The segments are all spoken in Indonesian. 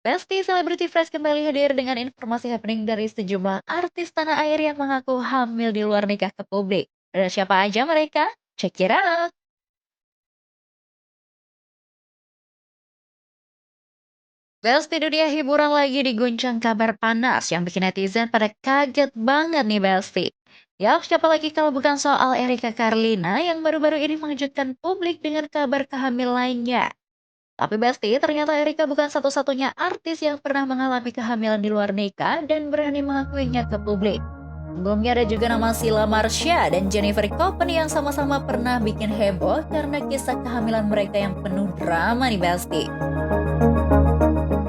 Besti Celebrity Fresh kembali hadir dengan informasi happening dari sejumlah artis tanah air yang mengaku hamil di luar nikah ke publik. Ada siapa aja mereka? Check it out! Besti dunia hiburan lagi diguncang kabar panas yang bikin netizen pada kaget banget nih Besti. Ya, siapa lagi kalau bukan soal Erika Carlina yang baru-baru ini mengejutkan publik dengan kabar kehamilannya. Tapi Besti, ternyata Erika bukan satu-satunya artis yang pernah mengalami kehamilan di luar nikah dan berani mengakuinya ke publik. Sebelumnya ada juga nama Sheila Marsha dan Jennifer Copen yang sama-sama pernah bikin heboh karena kisah kehamilan mereka yang penuh drama nih Besti.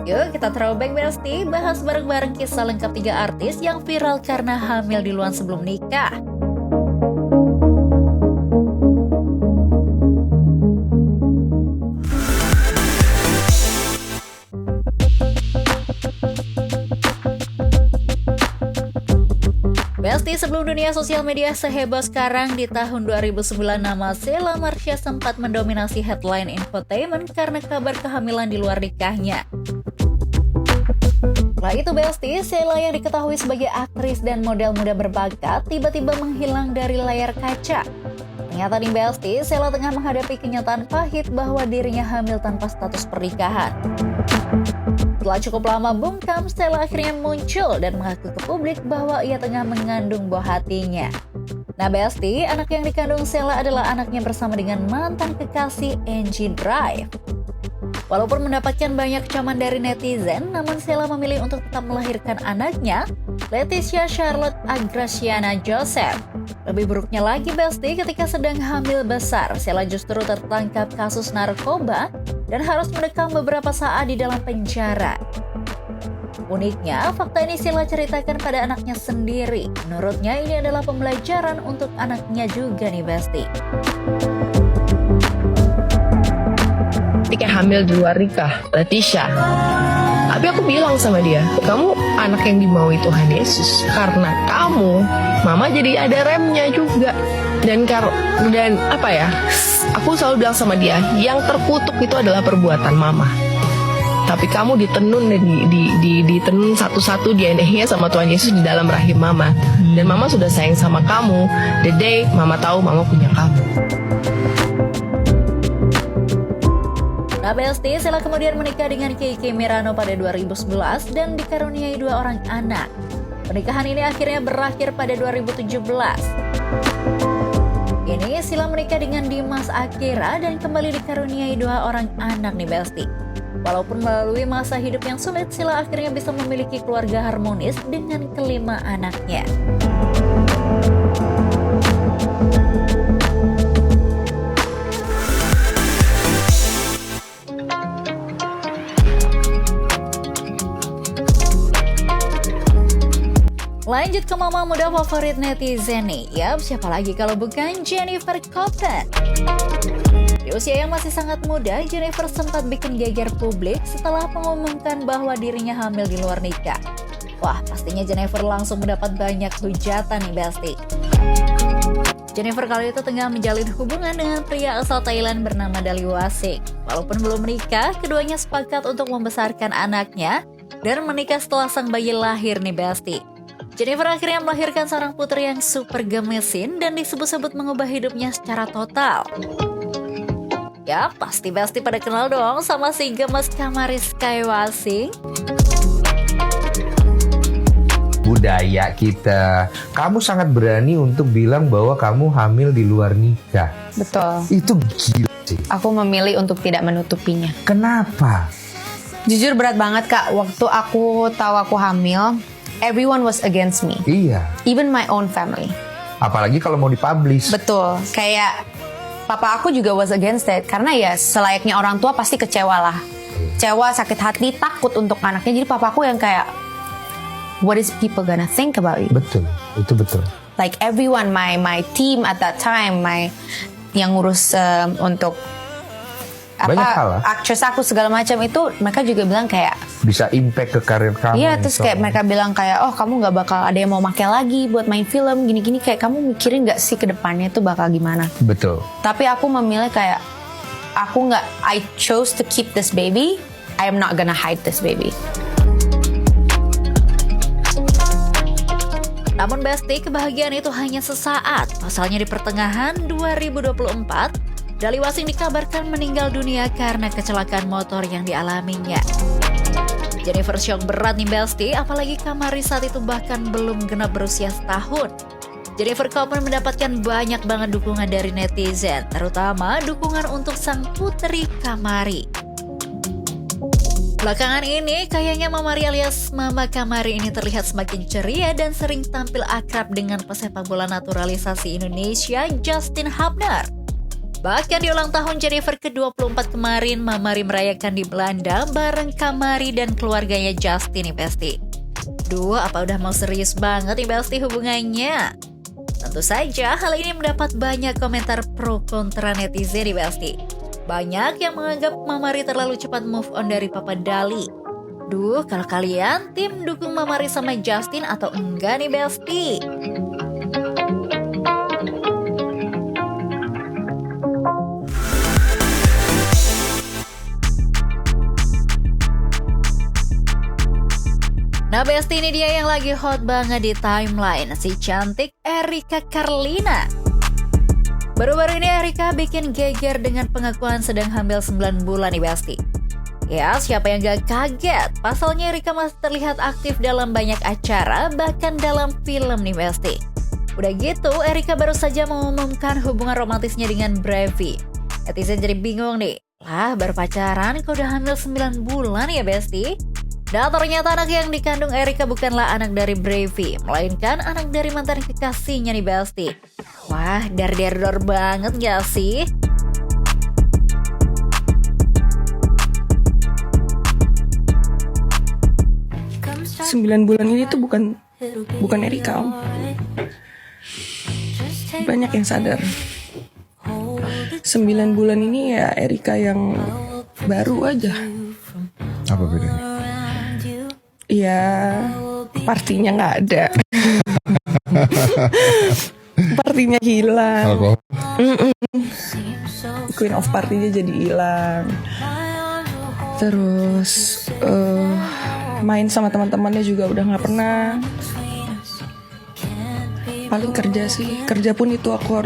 Yuk kita throwback Besti, bahas bareng-bareng kisah lengkap 3 artis yang viral karena hamil di luar sebelum nikah. Besti, sebelum dunia sosial media seheboh sekarang, di tahun 2009 nama Sheila Marsha sempat mendominasi headline infotainment karena kabar kehamilan di luar nikahnya. Setelah itu Besti, Sheila yang diketahui sebagai aktris dan model muda berbakat tiba-tiba menghilang dari layar kaca. Ternyata nih Besti, Sheila tengah menghadapi kenyataan pahit bahwa dirinya hamil tanpa status pernikahan. Setelah cukup lama bungkam, Sheila akhirnya muncul dan mengaku ke publik bahwa ia tengah mengandung buah hatinya. Nah Besti, anak yang dikandung Sheila adalah anaknya bersama dengan mantan kekasih Angie Drive. Walaupun mendapatkan banyak kecaman dari netizen, namun Sheila memilih untuk tetap melahirkan anaknya, Leticia Charlotte Agraciana Joseph. Lebih buruknya lagi Besti, ketika sedang hamil besar, Sheila justru tertangkap kasus narkoba dan harus mendekam beberapa saat di dalam penjara. Uniknya, fakta ini Sheila ceritakan pada anaknya sendiri. Menurutnya ini adalah pembelajaran untuk anaknya juga nih Besti. Ketika hamil di luar nikah, Leticia. Tapi aku bilang sama dia, kamu anak yang dimaui Tuhan Yesus. Karena kamu, mama jadi ada remnya juga. Dan apa ya, aku selalu bilang sama dia, yang terkutuk itu adalah perbuatan mama. Tapi kamu ditenun ditenun satu-satu DNA-nya sama Tuhan Yesus di dalam rahim mama. Dan mama sudah sayang sama kamu. The day mama tahu mama punya kamu. Nah Besti, Sheila kemudian menikah dengan Kiki Mirano pada 2011 dan dikaruniai 2 orang anak. Pernikahan ini akhirnya berakhir pada 2017. Ini Sheila menikah dengan Dimas Akira dan kembali dikaruniai 2 orang anak nih Besti. Walaupun melalui masa hidup yang sulit, Sheila akhirnya bisa memiliki keluarga harmonis dengan kelima anaknya. Lanjut ke mama muda favorit netizen nih. Yap, siapa lagi kalau bukan Jennifer Copen. Di usia yang masih sangat muda, Jennifer sempat bikin geger publik setelah mengumumkan bahwa dirinya hamil di luar nikah. Wah, pastinya Jennifer langsung mendapat banyak hujatan nih Besti. Jennifer kali itu tengah menjalin hubungan dengan pria asal Thailand bernama Dali Wasik. Walaupun belum menikah, keduanya sepakat untuk membesarkan anaknya dan menikah setelah sang bayi lahir nih Besti. Jennifer akhirnya melahirkan seorang putri yang super gemesin dan disebut-sebut mengubah hidupnya secara total. Ya, pasti Besti pada kenal dong sama si gemes Kamaris Kaiwasing. Budaya kita, kamu sangat berani untuk bilang bahwa kamu hamil di luar nikah. Betul. Itu gila sih. Aku memilih untuk tidak menutupinya. Kenapa? Jujur berat banget Kak, waktu aku tahu aku hamil, everyone was against me. Iya. Even my own family. Apalagi kalau mau dipublish. Betul. Kayak papa aku juga was against it. Karena ya selayaknya orang tua pasti kecewa lah. Kecewa, sakit hati, takut untuk anaknya. Jadi papa aku yang kayak, what is people gonna think about you? Betul, itu betul. Like everyone, my team at that time, yang ngurus untuk Banyak hal lah. actress aku segala macam itu, mereka juga bilang kayak Bisa impact ke karir kamu. iya, terus kayak mereka bilang kayak, oh kamu gak bakal ada yang mau pakai lagi buat main film gini-gini, kayak kamu mikirin gak sih ke depannya tuh bakal gimana. Betul. Tapi aku memilih kayak, I chose to keep this baby I am not gonna hide this baby. Namun Besti, kebahagiaan itu hanya sesaat. Pasalnya di pertengahan 2024, Dali Wasing dikabarkan meninggal dunia karena kecelakaan motor yang dialaminya. Jennifer syok berat nih Besti, apalagi Kamari saat itu bahkan belum genap berusia setahun. Jennifer Copeland mendapatkan banyak banget dukungan dari netizen, terutama dukungan untuk sang putri Kamari. Belakangan ini, kayaknya Mama Ri alias Mama Kamari ini terlihat semakin ceria dan sering tampil akrab dengan pesepak bola naturalisasi Indonesia, Justin Hubner. Bahkan di ulang tahun Jennifer ke-24 kemarin, Mama Ri merayakan di Belanda bareng Kamari dan keluarganya Justin nih Besti. Duh, apa udah mau serius banget nih Besti hubungannya? Tentu saja hal ini mendapat banyak komentar pro kontra netizen nih Besti. Banyak yang menganggap Mama Ri terlalu cepat move on dari Papa Dali. Duh, kalau kalian tim dukung Mama Ri sama Justin atau enggak nih Besti? Nah Besti, ini dia yang lagi hot banget di timeline, si cantik Erika Carlina. Baru-baru ini Erika bikin geger dengan pengakuan sedang hamil 9 bulan nih Besti. Ya, siapa yang gak kaget? Pasalnya Erika masih terlihat aktif dalam banyak acara, bahkan dalam film nih Besti. Udah gitu, Erika baru saja mengumumkan hubungan romantisnya dengan Brevi. Netizen jadi bingung nih, lah baru pacaran kok udah hamil 9 bulan ya Besti? Dan ternyata anak yang dikandung Erika bukanlah anak dari Brevi, melainkan anak dari mantan kekasihnya nih Besti. Wah, dar-dar banget gak sih? Sembilan bulan ini tuh bukan Erika, Om. Banyak yang sadar. 9 bulan ini ya Erika yang baru aja. Apa bedanya? Ya, partinya nggak ada. Partinya hilang. Queen of partinya jadi hilang. Terus main sama teman-temannya juga udah nggak pernah. Paling kerja sih. Kerja pun itu aku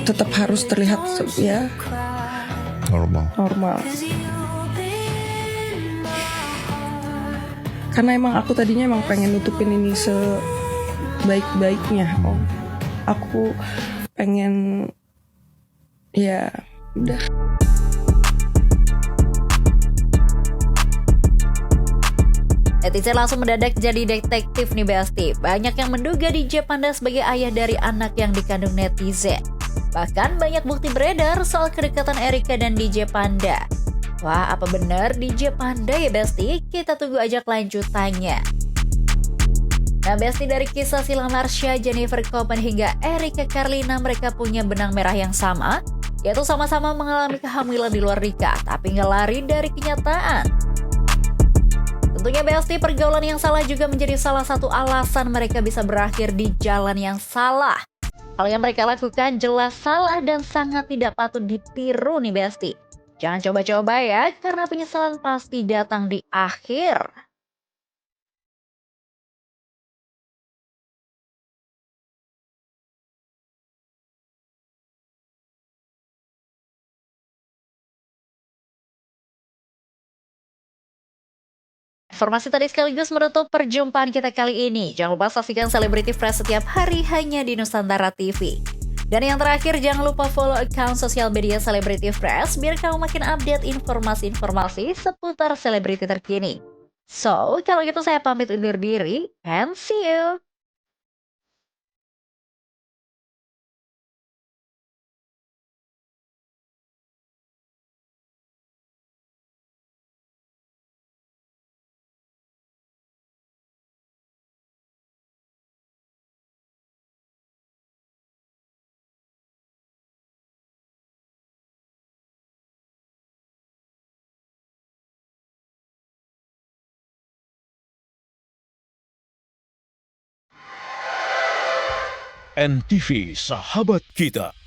tetap harus terlihat ya normal. Karena emang aku tadinya emang pengen nutupin ini sebaik-baiknya. Aku pengen ya udah. Netizen langsung mendadak jadi detektif nih Besti. Banyak yang menduga DJ Panda sebagai ayah dari anak yang dikandung netizen. Bahkan banyak bukti beredar soal kedekatan Erika dan DJ Panda. Wah, apa benar DJ Panda ya Besti? Kita tunggu aja kelanjutannya. Nah Besti, dari kisah Sila Marsha, Jennifer Copeland hingga Erika Carlina, mereka punya benang merah yang sama, yaitu sama-sama mengalami kehamilan di luar nikah, tapi nggak lari dari kenyataan. Tentunya Besti, pergaulan yang salah juga menjadi salah satu alasan mereka bisa berakhir di jalan yang salah. Hal yang mereka lakukan jelas salah dan sangat tidak patut ditiru nih Besti. Jangan coba-coba ya, karena penyesalan pasti datang di akhir. Informasi tadi sekaligus menutup perjumpaan kita kali ini. Jangan lupa saksikan Celebrity Fresh setiap hari hanya di Nusantara TV. Dan yang terakhir, jangan lupa follow account sosial media Celebrity Fresh biar kamu makin update informasi-informasi seputar selebriti terkini. So, kalau gitu saya pamit undur diri, and see you! NTV Sahabat Kita.